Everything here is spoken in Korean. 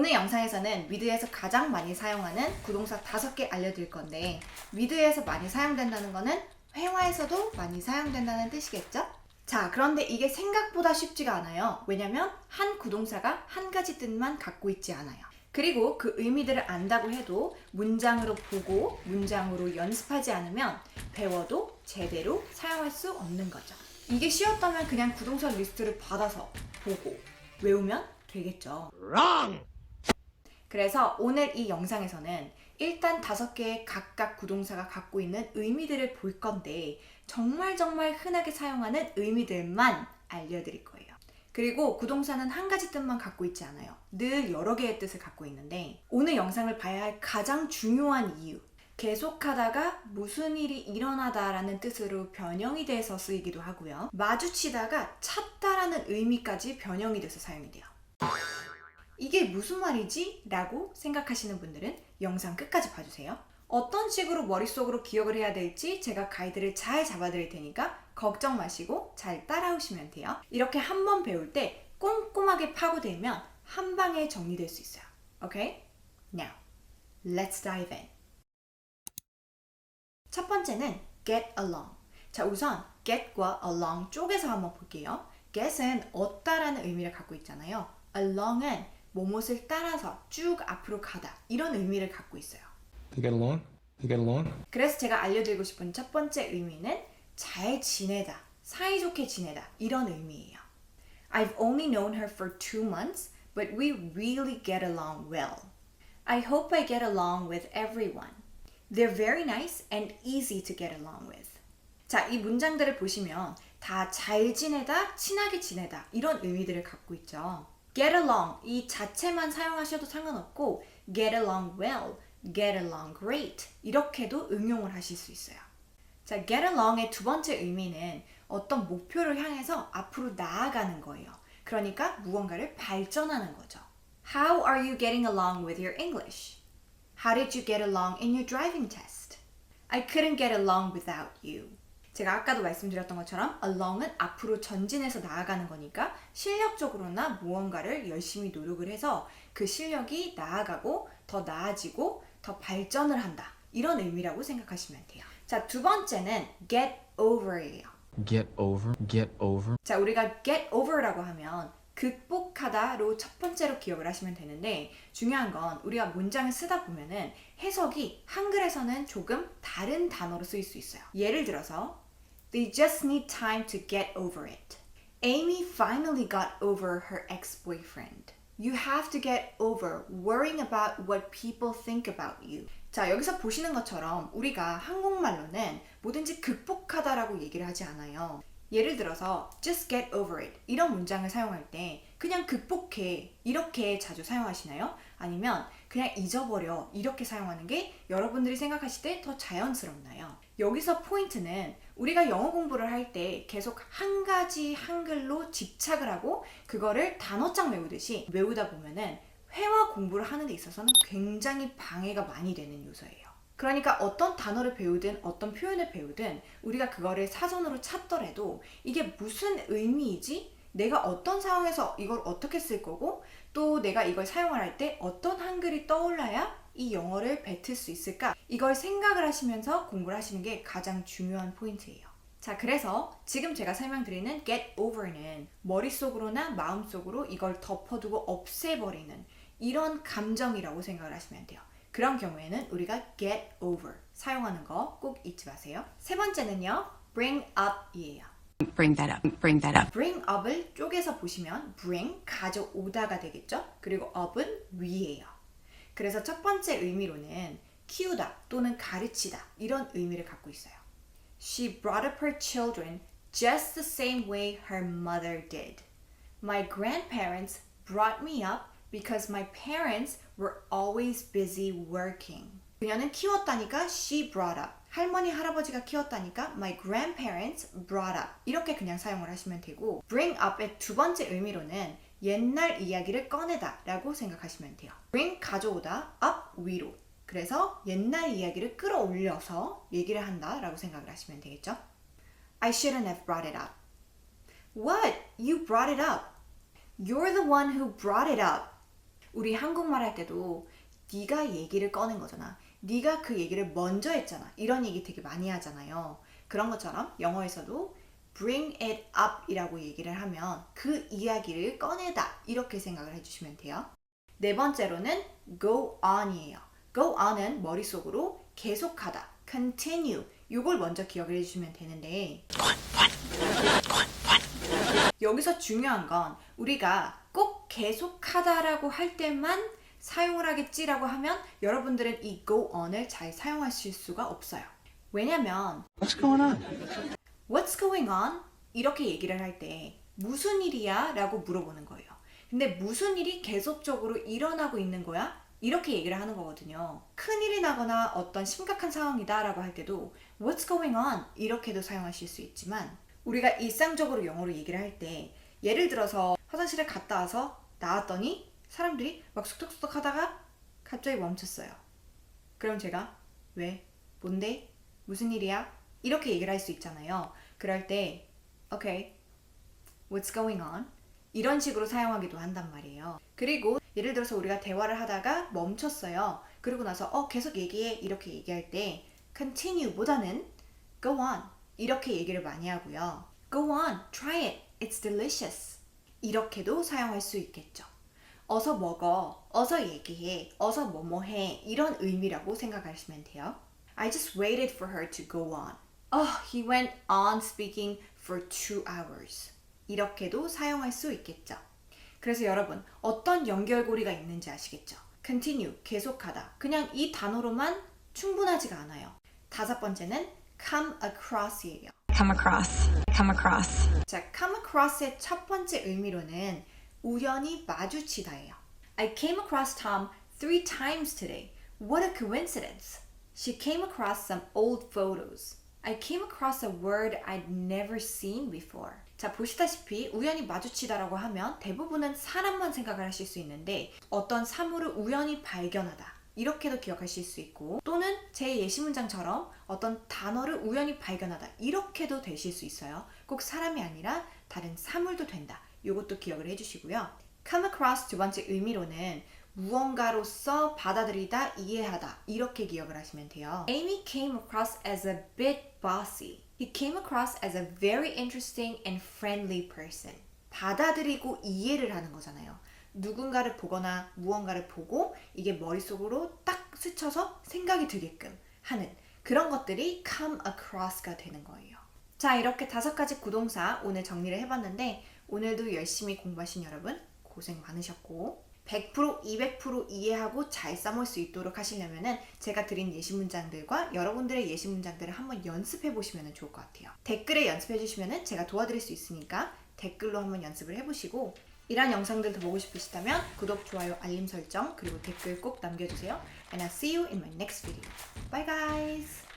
오늘 영상에서는 위드에서 가장 많이 사용하는 구동사 5개 알려드릴 건데 위드에서 많이 사용된다는 거는 회화에서도 많이 사용된다는 뜻이겠죠? 자, 그런데 이게 생각보다 쉽지가 않아요. 왜냐면 한 구동사가 한 가지 뜻만 갖고 있지 않아요. 그리고 그 의미들을 안다고 해도 문장으로 보고 문장으로 연습하지 않으면 배워도 제대로 사용할 수 없는 거죠. 이게 쉬웠다면 그냥 구동사 리스트를 받아서 보고 외우면 되겠죠. Wrong! 그래서 오늘 이 영상에서는 일단 5개의 각각 구동사가 갖고 있는 의미들을 볼 건데 정말 흔하게 사용하는 의미들만 알려드릴 거예요. 그리고 구동사는 한 가지 뜻만 갖고 있지 않아요. 늘 여러 개의 뜻을 갖고 있는데 오늘 영상을 봐야 할 가장 중요한 이유, 계속하다가 무슨 일이 일어나다라는 뜻으로 변형이 돼서 쓰이기도 하고요. 마주치다가 찾다라는 의미까지 변형이 돼서 사용이 돼요. 이게 무슨 말이지? 라고 생각하시는 분들은 영상 끝까지 봐주세요. 어떤 식으로 머릿속으로 기억을 해야 될지 제가 가이드를 잘 잡아드릴 테니까 걱정 마시고 잘 따라오시면 돼요. 이렇게 한 번 배울 때 꼼꼼하게 파고들면 한 방에 정리될 수 있어요. 오케이? Now, let's dive in. 첫 번째는 get along. 자, 우선 get과 along 쪼개서 한번 볼게요. get은 얻다라는 의미를 갖고 있잖아요. along은 뭐뭇을 따라서 쭉 앞으로 가다 이런 의미를 갖고 있어요. You get along? You get along? 그래서 제가 알려드리고 싶은 첫 번째 의미는 잘 지내다, 사이좋게 지내다 이런 의미예요. I've only known her for 2 months, but we really get along well. I hope I get along with everyone. They're very nice and easy to get along with. 자, 이 문장들을 보시면 다 잘 지내다, 친하게 지내다 이런 의미들을 갖고 있죠. get along 이 자체만 사용하셔도 상관없고 get along well, get along great 이렇게도 응용을 하실 수 있어요. 자, get along의 두 번째 의미는 어떤 목표를 향해서 앞으로 나아가는 거예요. 그러니까 무언가를 발전하는 거죠. How are you getting along with your English? How did you get along in your driving test? I couldn't get along without you. 제가 아까도 말씀드렸던 것처럼 along은 앞으로 전진해서 나아가는 거니까 실력적으로나 무언가를 열심히 노력을 해서 그 실력이 나아가고 더 나아지고 더 발전을 한다. 이런 의미라고 생각하시면 돼요. 자, 두 번째는 get over예요. Get over. 자, 우리가 get over라고 하면 극복하다로 첫 번째로 기억을 하시면 되는데 중요한 건 우리가 문장을 쓰다 보면은 해석이 한글에서는 조금 다른 단어로 쓰일 수 있어요. 예를 들어서 They just need time to get over it. Amy finally got over her ex-boyfriend. You have to get over worrying about what people think about you. 자, 여기서 보시는 것처럼 우리가 한국말로는 뭐든지 극복하다라고 얘기를 하지 않아요. 예를 들어서 just get over it 이런 문장을 사용할 때 그냥 극복해 이렇게 자주 사용하시나요? 아니면 그냥 잊어버려 이렇게 사용하는 게 여러분들이 생각하실 때 더 자연스럽나요? 여기서 포인트는 우리가 영어 공부를 할 때 계속 한 가지 한글로 집착을 하고 그거를 단어장 외우듯이 외우다 보면은 회화 공부를 하는 데 있어서는 굉장히 방해가 많이 되는 요소예요. 그러니까 어떤 단어를 배우든 어떤 표현을 배우든 우리가 그거를 사전으로 찾더라도 이게 무슨 의미이지? 내가 어떤 상황에서 이걸 어떻게 쓸 거고 또 내가 이걸 사용을 할 때 어떤 한글이 떠올라야 이 영어를 뱉을 수 있을까? 이걸 생각을 하시면서 공부를 하시는 게 가장 중요한 포인트예요. 자, 그래서 지금 제가 설명드리는 get over는 머릿속으로나 마음속으로 이걸 덮어두고 없애버리는 이런 감정이라고 생각을 하시면 돼요. 그런 경우에는 우리가 get over 사용하는 거 꼭 잊지 마세요. 세 번째는요, bring up이에요. Bring that up. Bring that up. bring up을 쪼개서 보시면 bring, 가져오다가 되겠죠? 그리고 up은 위예요. 그래서 첫 번째 의미로는 키우다 또는 가르치다 이런 의미를 갖고 있어요. She brought up her children just the same way her mother did. My grandparents brought me up because my parents were always busy working. 그녀는 키웠다니까 she brought up. 할머니, 할아버지가 키웠다니까 my grandparents brought up. 이렇게 그냥 사용을 하시면 되고 bring up의 두 번째 의미로는 옛날 이야기를 꺼내다 라고 생각하시면 돼요. bring, 가져오다, up, 위로. 그래서 옛날 이야기를 끌어올려서 얘기를 한다 라고 생각을 하시면 되겠죠. I shouldn't have brought it up. What? You brought it up. You're the one who brought it up. 우리 한국말 할 때도 네가 얘기를 꺼낸 거잖아. 네가 그 얘기를 먼저 했잖아. 이런 얘기 되게 많이 하잖아요. 그런 것처럼 영어에서도 bring it up 이라고 얘기를 하면 그 이야기를 꺼내다 이렇게 생각을 해주시면 돼요. 네 번째로는 go on이에요. go on은 머릿속으로 계속하다, continue 이걸 먼저 기억을 해주시면 되는데 여기서 중요한 건 우리가 꼭 계속하다라고 할 때만 사용을 하겠지라고 하면 여러분들은 이 go on을 잘 사용하실 수가 없어요. 왜냐면 What's going on? What's going on? 이렇게 얘기를 할 때 무슨 일이야? 라고 물어보는 거예요. 근데 무슨 일이 계속적으로 일어나고 있는 거야? 이렇게 얘기를 하는 거거든요. 큰일이 나거나 어떤 심각한 상황이다 라고 할 때도 What's going on? 이렇게도 사용하실 수 있지만 우리가 일상적으로 영어로 얘기를 할 때 예를 들어서 화장실에 갔다 와서 나왔더니 사람들이 막 숙덕숙덕 하다가 갑자기 멈췄어요. 그럼 제가 왜? 뭔데? 무슨 일이야? 이렇게 얘기를 할 수 있잖아요. 그럴 때 Okay, what's going on? 이런 식으로 사용하기도 한단 말이에요. 그리고 예를 들어서 우리가 대화를 하다가 멈췄어요. 그리고 나서 계속 얘기해 이렇게 얘기할 때 continue보다는 go on 이렇게 얘기를 많이 하고요. Go on, try it, it's delicious 이렇게도 사용할 수 있겠죠. 어서 먹어, 어서 얘기해, 어서 뭐뭐해 이런 의미라고 생각하시면 돼요. I just waited for her to go on. He went on speaking for 2 hours. 이렇게도 사용할 수 있겠죠. 그래서 여러분 어떤 연결고리가 있는지 아시겠죠? continue, 계속하다. 그냥 이 단어로만 충분하지가 않아요. 다섯 번째는 come across이에요. Come across. Come across. 자, come across의 첫 번째 의미로는 우연히 마주치다예요. I came across Tom 3 times today. What a coincidence. She came across some old photos. I came across a word I'd never seen before. 자, 보시다시피 우연히 마주치다라고 하면 대부분은 사람만 생각을 하실 수 있는데 어떤 사물을 우연히 발견하다 이렇게도 기억하실 수 있고 또는 제 예시문장처럼 어떤 단어를 우연히 발견하다 이렇게도 되실 수 있어요. 꼭 사람이 아니라 다른 사물도 된다. 이것도 기억을 해주시고요. come across 두 번째 의미로는 무언가로서 받아들이다, 이해하다 이렇게 기억을 하시면 돼요. Amy came across as a bit bossy. He came across as a very interesting and friendly person. 받아들이고 이해를 하는 거잖아요. 누군가를 보거나 무언가를 보고 이게 머릿속으로 딱 스쳐서 생각이 들게끔 하는 그런 것들이 come across가 되는 거예요. 자, 이렇게 5가지 구동사 오늘 정리를 해봤는데 오늘도 열심히 공부하신 여러분 고생 많으셨고 100% 200% 이해하고 잘 써먹을 수 있도록 하시려면 제가 드린 예시 문장들과 여러분들의 예시 문장들을 한번 연습해 보시면 좋을 것 같아요. 댓글에 연습해 주시면 제가 도와드릴 수 있으니까 댓글로 한번 연습을 해보시고 이런 영상들 더 보고 싶으시다면 구독, 좋아요, 알림 설정 그리고 댓글 꼭 남겨주세요. And I'll see you in my next video. Bye guys!